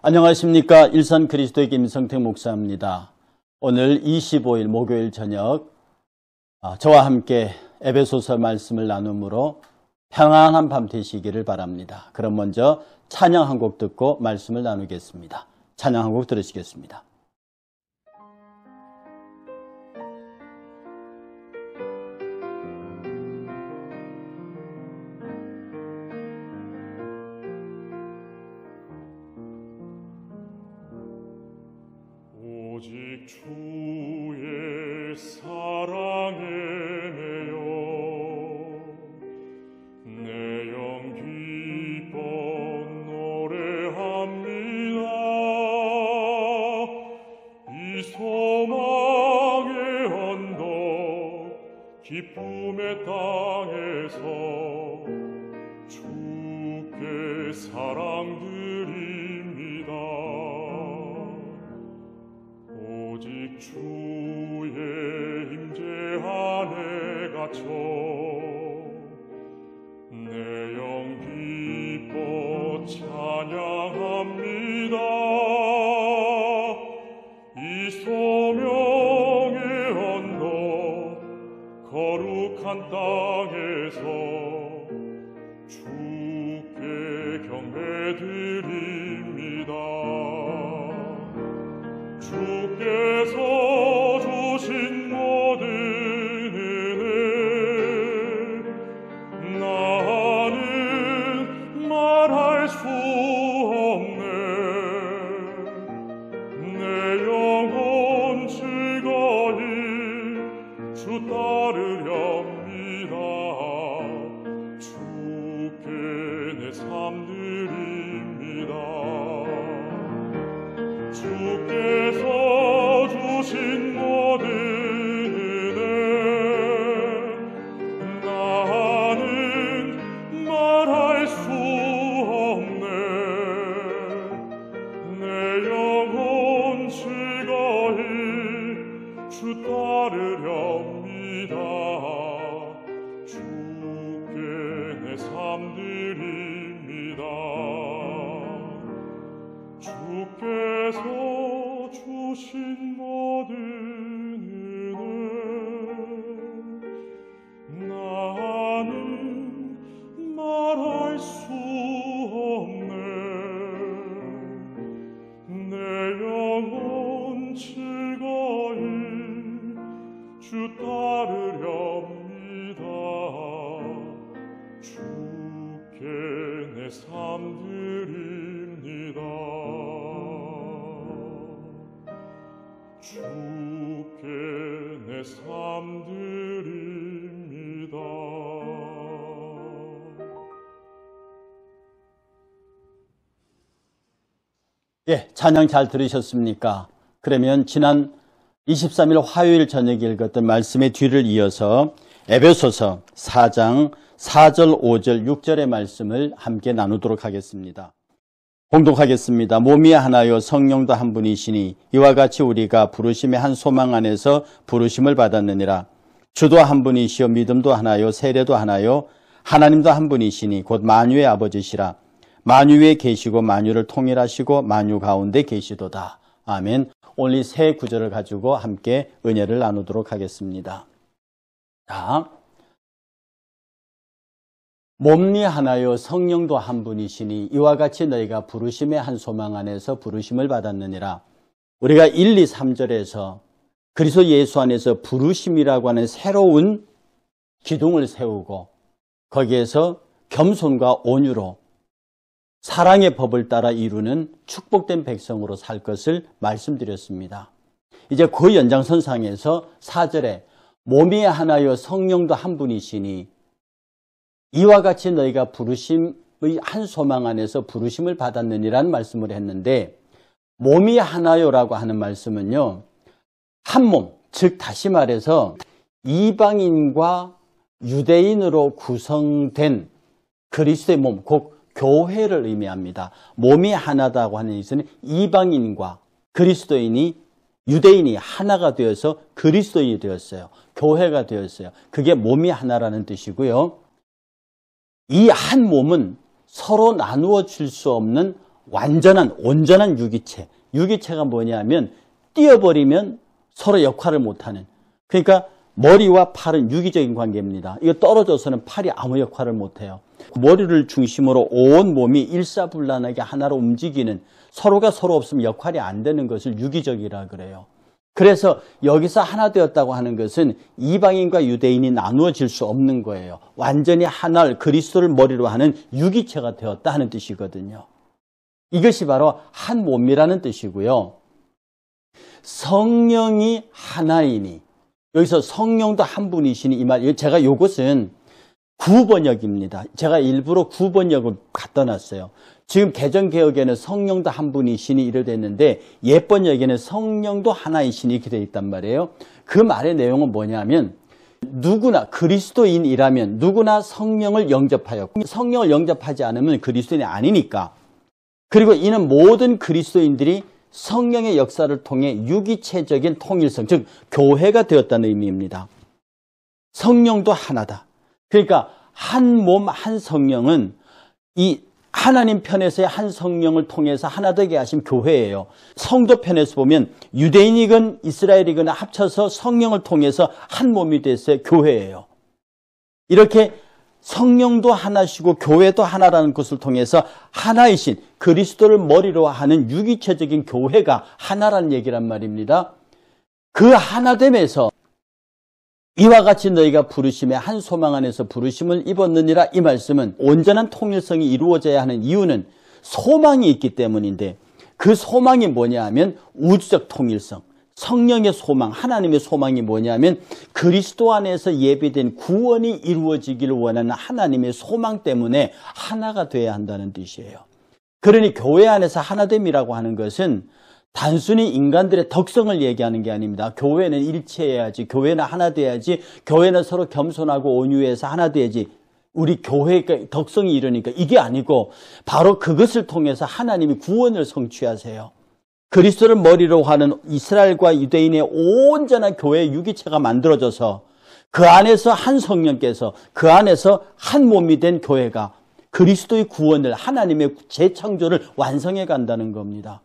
안녕하십니까. 일산 그리스도의 김성택 목사입니다. 오늘 25일 목요일 저녁 저와 함께 에베소서 말씀을 나눔으로 평안한 밤 되시기를 바랍니다. 그럼 먼저 찬양 한 곡 듣고 말씀을 나누겠습니다. 찬양 한 곡 들으시겠습니다. 오직 주의 사랑에 매여 내 영 기뻐 노래합니다. 이 소망의 언덕 기쁨의 땅에서 주께 사랑드립니다. 오직 주의 임재 안에 갇혀 내 영 기뻐 찬양합니다. 이 소명의 언덕 거룩한 땅에서 주께 경배드립니다. 주께서 주신 모든 은혜 나는 말할 수 없네. 내 영혼 즐거이 주 따르렵니다. 주께 내 삶 드립니다. 주께서 주신 모든 은혜 나는 말할 수 없네. 내 영혼 즐거이 주 따르렵니다. 주께 내 삶 드립니다. 주께서 주신 모든 은혜 나는 말할 수 없네. 내 영혼 즐거이 주 따르렵니다. 주께 내 삶 드립니다. 주께 내 삶 드립니다. 찬양 잘 들으셨습니까? 그러면 지난 23일 화요일 저녁에 읽었던 말씀의 뒤를 이어서 에베소서 4장 4절, 5절, 6절의 말씀을 함께 나누도록 하겠습니다. 봉독하겠습니다. 몸이 하나요 성령도 한 분이시니 이와 같이 우리가 부르심의 한 소망 안에서 부르심을 받았느니라. 주도 한 분이시요 믿음도 하나요 세례도 하나요 하나님도 한 분이시니 곧 만유의 아버지시라. 만유 위에 계시고 만유를 통일하시고 만유 가운데 계시도다. 아멘. 오늘 이 세 구절을 가지고 함께 은혜를 나누도록 하겠습니다. 자, 몸이 하나요 성령도 한 분이시니 이와 같이 너희가 부르심의 한 소망 안에서 부르심을 받았느니라. 우리가 1, 2, 3절에서 그리스도 예수 안에서 부르심이라고 하는 새로운 기둥을 세우고 거기에서 겸손과 온유로 사랑의 법을 따라 이루는 축복된 백성으로 살 것을 말씀드렸습니다. 이제 그 연장선상에서 4절에 몸이 하나요 성령도 한 분이시니 이와 같이 너희가 부르심의 한 소망 안에서 부르심을 받았느니라는 말씀을 했는데 몸이 하나요라고 하는 말씀은요. 한 몸, 즉 다시 말해서 이방인과 유대인으로 구성된 그리스도의 몸, 곧 교회를 의미합니다. 몸이 하나다고 하는 것은 이방인과 그리스도인이 유대인이 하나가 되어서 그리스도인이 되었어요. 교회가 되었어요. 그게 몸이 하나라는 뜻이고요. 이 한 몸은 서로 나누어 줄 수 없는 온전한 유기체. 유기체가 뭐냐면 띄어버리면 서로 역할을 못하는. 그러니까 머리와 팔은 유기적인 관계입니다. 이거 떨어져서는 팔이 아무 역할을 못해요. 머리를 중심으로 온 몸이 일사불란하게 하나로 움직이는, 서로가 서로 없으면 역할이 안 되는 것을 유기적이라 그래요. 그래서 여기서 하나 되었다고 하는 것은 이방인과 유대인이 나누어질 수 없는 거예요. 완전히 하나를, 그리스도를 머리로 하는 유기체가 되었다 하는 뜻이거든요. 이것이 바로 한 몸이라는 뜻이고요. 성령이 하나이니, 여기서 성령도 한 분이시니, 이 말, 제가 이것은 구번역입니다. 제가 일부러 구번역을 갖다 놨어요. 지금 개정개혁에는 성령도 한 분이시니 이렇게 됐는데, 옛번역에는 성령도 하나이시니 이렇게 되어 있단 말이에요. 그 말의 내용은 뭐냐면, 누구나 그리스도인이라면 누구나 성령을 영접하여, 성령을 영접하지 않으면 그리스도인이 아니니까, 그리고 이는 모든 그리스도인들이 성령의 역사를 통해 유기체적인 통일성, 즉 교회가 되었다는 의미입니다. 성령도 하나다. 그러니까 한 몸 한 성령은 이 하나님 편에서의 한 성령을 통해서 하나 되게 하신 교회예요. 성도 편에서 보면 유대인이건 이스라엘이건 합쳐서 성령을 통해서 한 몸이 됐어요. 교회예요. 이렇게 성령도 하나시고 교회도 하나라는 것을 통해서 하나이신 그리스도를 머리로 하는 유기체적인 교회가 하나라는 얘기란 말입니다. 그 하나됨에서 이와 같이 너희가 부르심에 한 소망 안에서 부르심을 입었느니라, 이 말씀은 온전한 통일성이 이루어져야 하는 이유는 소망이 있기 때문인데, 그 소망이 뭐냐 하면 우주적 통일성, 성령의 소망, 하나님의 소망이 뭐냐면 그리스도 안에서 예비된 구원이 이루어지기를 원하는 하나님의 소망 때문에 하나가 되어야 한다는 뜻이에요. 그러니 교회 안에서 하나됨이라고 하는 것은 단순히 인간들의 덕성을 얘기하는 게 아닙니다. 교회는 일체해야지, 교회는 하나 돼야지, 교회는 서로 겸손하고 온유해서 하나 돼야지, 우리 교회의 덕성이 이러니까, 이게 아니고 바로 그것을 통해서 하나님이 구원을 성취하세요. 그리스도를 머리로 하는 이스라엘과 유대인의 온전한 교회의 유기체가 만들어져서 그 안에서 한 성령께서 그 안에서 한 몸이 된 교회가 그리스도의 구원을, 하나님의 재창조를 완성해 간다는 겁니다.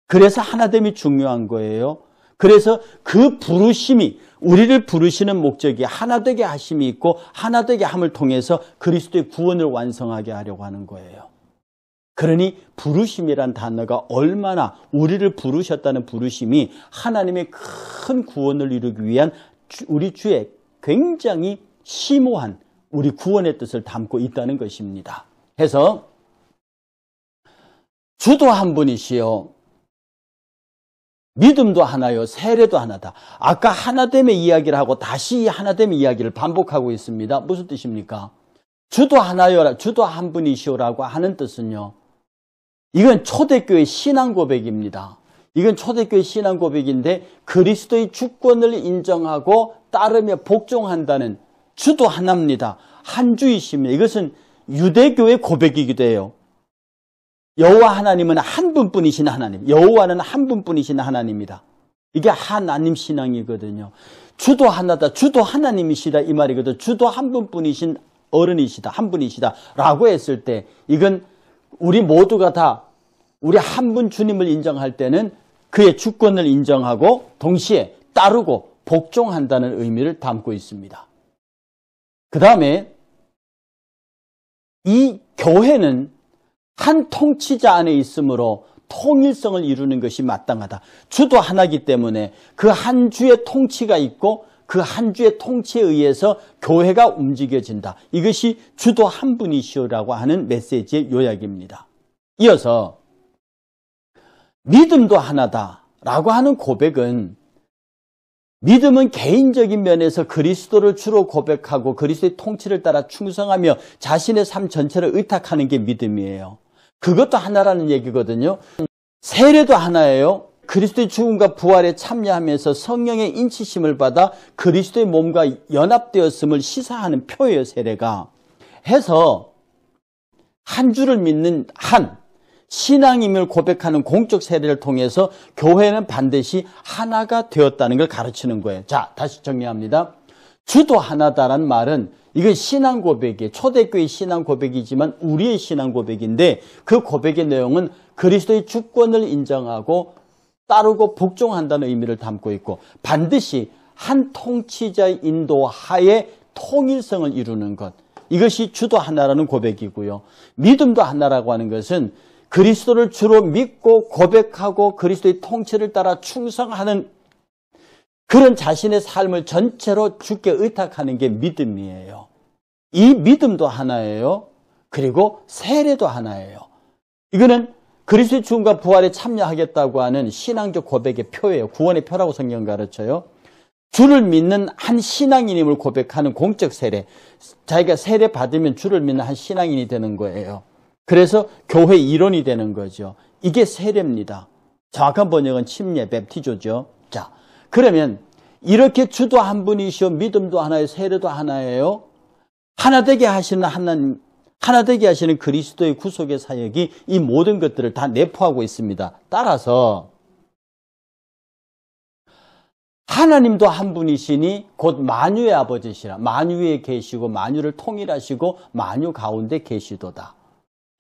그래서 하나됨이 중요한 거예요. 그래서 그 부르심이, 우리를 부르시는 목적이 하나 되게 하심이 있고 하나 되게 함을 통해서 그리스도의 구원을 완성하게 하려고 하는 거예요. 그러니 부르심이란 단어가 얼마나, 우리를 부르셨다는 부르심이 하나님의 큰 구원을 이루기 위한 우리 주의 굉장히 심오한 우리 구원의 뜻을 담고 있다는 것입니다. 해서 주도 한 분이시요, 믿음도 하나요, 세례도 하나다. 아까 하나됨의 이야기를 하고 다시 하나됨의 이야기를 반복하고 있습니다. 무슨 뜻입니까? 주도 하나요, 주도 한 분이시오라고 하는 뜻은요, 이건 초대교회 신앙 고백입니다. 이건 초대교회 신앙 고백인데, 그리스도의 주권을 인정하고 따르며 복종한다는, 주도 하나입니다. 한 주이십니다. 이것은 유대교의 고백이기도 해요. 여호와 하나님은 한 분뿐이신 하나님, 여호와는 한 분뿐이신 하나님이다. 이게 하나님 신앙이거든요. 주도 하나다, 주도 하나님이시다, 이 말이거든요. 주도 한 분뿐이신 어른이시다, 한 분이시다 라고 했을 때, 이건 우리 모두가 다 우리 한 분 주님을 인정할 때는 그의 주권을 인정하고 동시에 따르고 복종한다는 의미를 담고 있습니다. 그 다음에 이 교회는 한 통치자 안에 있으므로 통일성을 이루는 것이 마땅하다. 주도 하나이기 때문에 그 한 주의 통치가 있고 그 한 주의 통치에 의해서 교회가 움직여진다. 이것이 주도 한 분이시오라고 하는 메시지의 요약입니다. 이어서 믿음도 하나다라고 하는 고백은, 믿음은 개인적인 면에서 그리스도를 주로 고백하고 그리스도의 통치를 따라 충성하며 자신의 삶 전체를 의탁하는 게 믿음이에요. 그것도 하나라는 얘기거든요. 세례도 하나예요. 그리스도의 죽음과 부활에 참여하면서 성령의 인치심을 받아 그리스도의 몸과 연합되었음을 시사하는 표예요, 세례가. 해서 한 주를 믿는 한 신앙임을 고백하는 공적 세례를 통해서 교회는 반드시 하나가 되었다는 걸 가르치는 거예요. 자, 다시 정리합니다. 주도 하나다라는 말은 이건 신앙 고백이에요. 초대교회 신앙 고백이지만 우리의 신앙 고백인데 그 고백의 내용은 그리스도의 주권을 인정하고 따르고 복종한다는 의미를 담고 있고 반드시 한 통치자의 인도하에 통일성을 이루는 것. 이것이 주도 하나라는 고백이고요. 믿음도 하나라고 하는 것은 그리스도를 주로 믿고 고백하고 그리스도의 통치를 따라 충성하는 그런 자신의 삶을 전체로 주께 의탁하는 게 믿음이에요. 이 믿음도 하나예요. 그리고 세례도 하나예요. 이거는 그리스도의 죽음과 부활에 참여하겠다고 하는 신앙적 고백의 표예요. 구원의 표라고 성경 가르쳐요. 주를 믿는 한 신앙인임을 고백하는 공적 세례. 자기가 세례 받으면 주를 믿는 한 신앙인이 되는 거예요. 그래서 교회 일원이 되는 거죠. 이게 세례입니다. 정확한 번역은 침례, 뵙티조죠. 자, 그러면 이렇게 주도 한 분이시오, 믿음도 하나예요, 세례도 하나예요. 하나 되게 하시는 하나님, 하나 되게 하시는 그리스도의 구속의 사역이 이 모든 것들을 다 내포하고 있습니다. 따라서 하나님도 한 분이시니 곧 만유의 아버지시라. 만유에 계시고 만유를 통일하시고 만유 가운데 계시도다.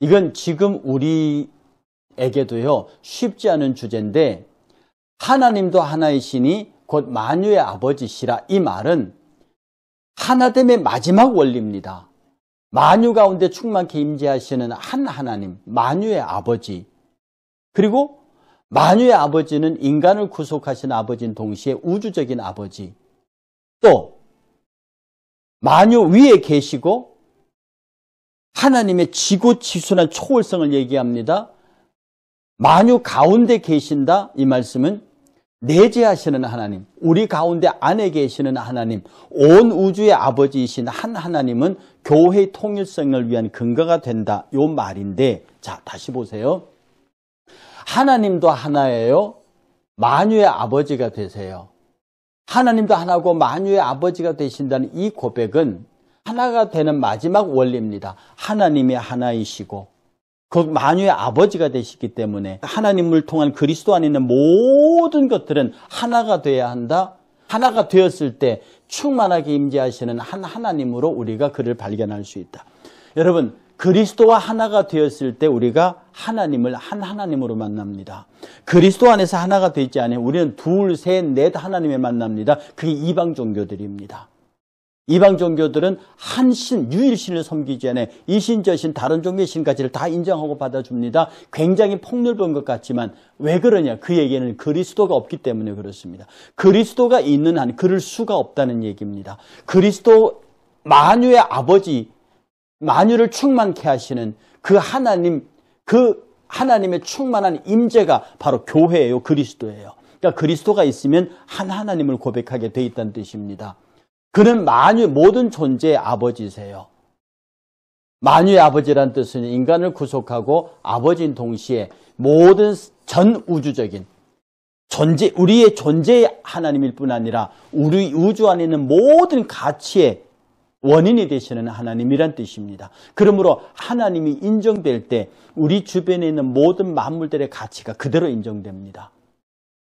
이건 지금 우리에게도요 쉽지 않은 주제인데 하나님도 하나이시니 곧 만유의 아버지시라. 이 말은 하나됨의 마지막 원리입니다. 만유 가운데 충만케 임재하시는 한 하나님, 만유의 아버지. 그리고 만유의 아버지는 인간을 구속하신 아버지인 동시에 우주적인 아버지. 또 만유 위에 계시고 하나님의 지고지순한 초월성을 얘기합니다. 만유 가운데 계신다. 이 말씀은 내재하시는 하나님, 우리 가운데 안에 계시는 하나님, 온 우주의 아버지이신 한 하나님은 교회의 통일성을 위한 근거가 된다. 요 말인데, 자, 다시 보세요. 하나님도 하나예요. 만유의 아버지가 되세요. 하나님도 하나고 만유의 아버지가 되신다는 이 고백은 하나가 되는 마지막 원리입니다. 하나님이 하나이시고 그 만유의 아버지가 되시기 때문에 하나님을 통한 그리스도 안에 있는 모든 것들은 하나가 되어야 한다. 하나가 되었을 때 충만하게 임재하시는 한 하나님으로 우리가 그를 발견할 수 있다. 여러분, 그리스도와 하나가 되었을 때 우리가 하나님을 한 하나님으로 만납니다. 그리스도 안에서 하나가 되지 않으면 우리는 둘, 셋, 넷 하나님에 만납니다. 그게 이방 종교들입니다. 이방 종교들은 한 신, 유일신을 섬기지 않아요. 이신, 저신, 다른 종교의 신까지를 다 인정하고 받아줍니다. 굉장히 폭넓은 것 같지만 왜 그러냐? 그 얘기는 그리스도가 없기 때문에 그렇습니다. 그리스도가 있는 한 그럴 수가 없다는 얘기입니다. 그리스도 만유의 아버지, 만유를 충만케 하시는 그 하나님, 그 하나님의 충만한 임재가 바로 교회예요. 그리스도예요. 그러니까 그리스도가 있으면 한 하나님을 고백하게 돼 있다는 뜻입니다. 그는 만유 모든 존재의 아버지세요. 만유의 아버지란 뜻은 인간을 구속하고 아버지인 동시에 모든 전 우주적인 존재, 우리의 존재의 하나님일 뿐 아니라 우리 우주 안에 있는 모든 가치의 원인이 되시는 하나님이란 뜻입니다. 그러므로 하나님이 인정될 때 우리 주변에 있는 모든 만물들의 가치가 그대로 인정됩니다.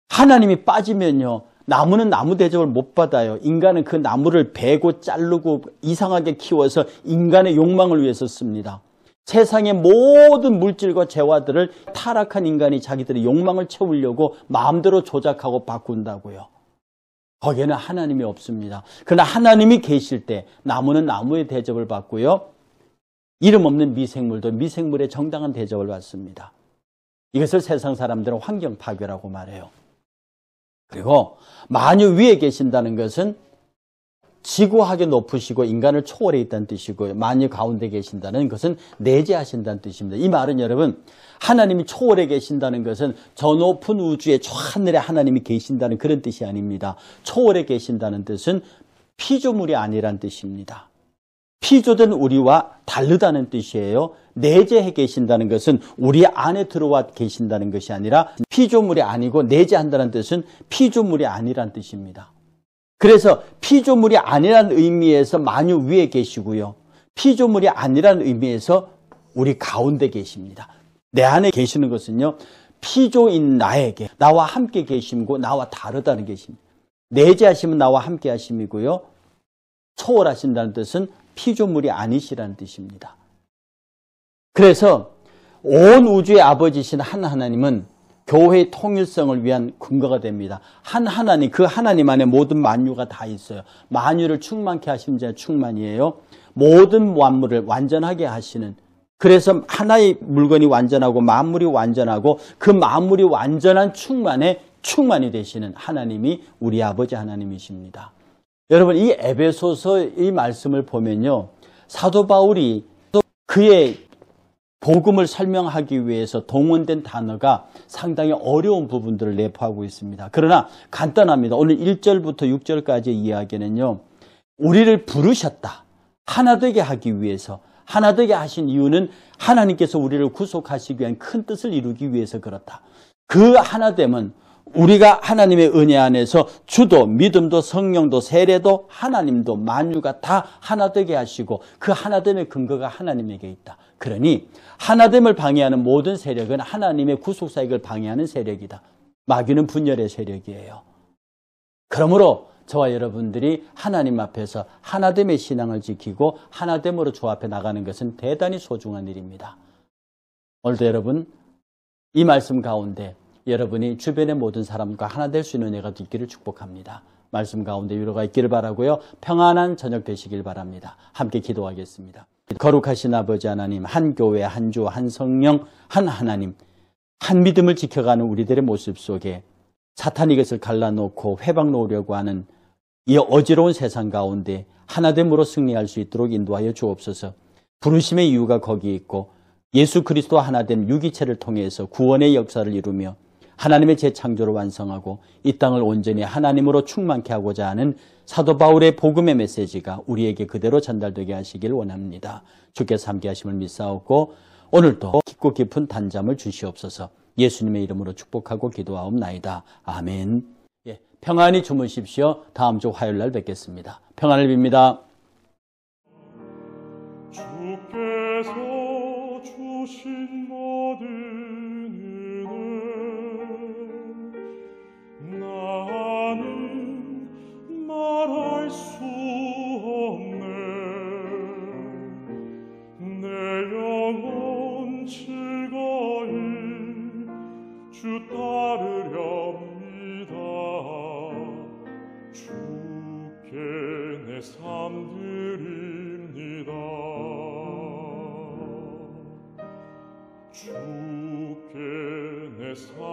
하나님이 빠지면요, 나무는 나무 대접을 못 받아요. 인간은 그 나무를 베고 자르고 이상하게 키워서 인간의 욕망을 위해서 씁니다. 세상의 모든 물질과 재화들을 타락한 인간이 자기들의 욕망을 채우려고 마음대로 조작하고 바꾼다고요. 거기에는 하나님이 없습니다. 그러나 하나님이 계실 때 나무는 나무의 대접을 받고요. 이름 없는 미생물도 미생물의 정당한 대접을 받습니다. 이것을 세상 사람들은 환경 파괴라고 말해요. 그리고 만유 위에 계신다는 것은 지구하게 높으시고 인간을 초월해 있다는 뜻이고요. 만유 가운데 계신다는 것은 내재하신다는 뜻입니다. 이 말은 여러분, 하나님이 초월해 계신다는 것은 저 높은 우주에 저 하늘에 하나님이 계신다는 그런 뜻이 아닙니다. 초월해 계신다는 뜻은 피조물이 아니란 뜻입니다. 피조된 우리와 다르다는 뜻이에요. 내재해 계신다는 것은 우리 안에 들어와 계신다는 것이 아니라 피조물이 아니고 내재한다는 뜻은 피조물이 아니란 뜻입니다. 그래서 피조물이 아니라는 의미에서 만유 위에 계시고요. 피조물이 아니라는 의미에서 우리 가운데 계십니다. 내 안에 계시는 것은요, 피조인 나에게 나와 함께 계심이고 나와 다르다는 것입니다. 내재하심은 나와 함께 하심이고요. 초월하신다는 뜻은 피조물이 아니시라는 뜻입니다. 그래서 온 우주의 아버지신 한 하나님은 교회의 통일성을 위한 근거가 됩니다. 한 하나님, 그 하나님 안에 모든 만유가 다 있어요. 만유를 충만케 하시는 자 충만이에요. 모든 만물을 완전하게 하시는, 그래서 하나의 물건이 완전하고 만물이 완전하고 그 만물이 완전한 충만에 충만이 되시는 하나님이 우리 아버지 하나님이십니다. 여러분, 이 에베소서 이 말씀을 보면요, 사도 바울이 그의 복음을 설명하기 위해서 동원된 단어가 상당히 어려운 부분들을 내포하고 있습니다. 그러나 간단합니다. 오늘 1절부터 6절까지의 이야기는요, 우리를 부르셨다, 하나 되게 하기 위해서, 하나 되게 하신 이유는 하나님께서 우리를 구속하시기 위한 큰 뜻을 이루기 위해서 그렇다. 그 하나됨은 우리가 하나님의 은혜 안에서 주도, 믿음도, 성령도, 세례도, 하나님도, 만유가 다 하나 되게 하시고 그 하나됨의 근거가 하나님에게 있다. 그러니 하나됨을 방해하는 모든 세력은 하나님의 구속사역을 방해하는 세력이다. 마귀는 분열의 세력이에요. 그러므로 저와 여러분들이 하나님 앞에서 하나됨의 신앙을 지키고 하나됨으로 주 앞에 나가는 것은 대단히 소중한 일입니다. 오늘도 여러분, 이 말씀 가운데 여러분이 주변의 모든 사람과 하나 될 수 있는 은혜가 있기를 축복합니다. 말씀 가운데 위로가 있기를 바라고요. 평안한 저녁 되시길 바랍니다. 함께 기도하겠습니다. 거룩하신 아버지 하나님, 한 교회, 한 주, 한 성령, 한 하나님, 한 믿음을 지켜가는 우리들의 모습 속에 사탄이 이것을 갈라놓고 회방 놓으려고 하는 이 어지러운 세상 가운데 하나됨으로 승리할 수 있도록 인도하여 주옵소서. 부르심의 이유가 거기 있고 예수 그리스도 하나됨 유기체를 통해서 구원의 역사를 이루며 하나님의 재창조를 완성하고 이 땅을 온전히 하나님으로 충만케 하고자 하는 사도 바울의 복음의 메시지가 우리에게 그대로 전달되게 하시길 원합니다. 주께서 함께 하심을 믿사옵고 오늘도 깊고 깊은 단잠을 주시옵소서. 예수님의 이름으로 축복하고 기도하옵나이다. 아멘. 평안히 주무십시오. 다음 주 화요일 날 뵙겠습니다. 평안을 빕니다. 주께서 주신 모든 은혜 나는 말할 수 없네. 내 영혼 즐거이 주 따르렵니다. 주께 내 삶 드립니다. 주께 내 삶